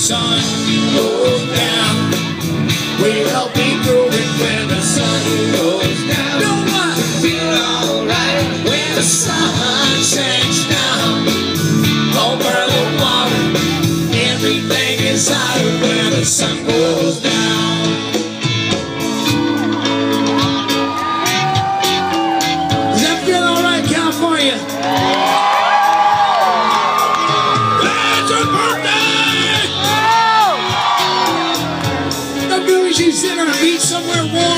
sun goes down. We'll be grooving when the sun goes down. Know what? Feel alright when the sun sinks down. Over the water, everything is hotter when the sun goes down. Does that feel alright, California? She's sitting on a beach somewhere warm.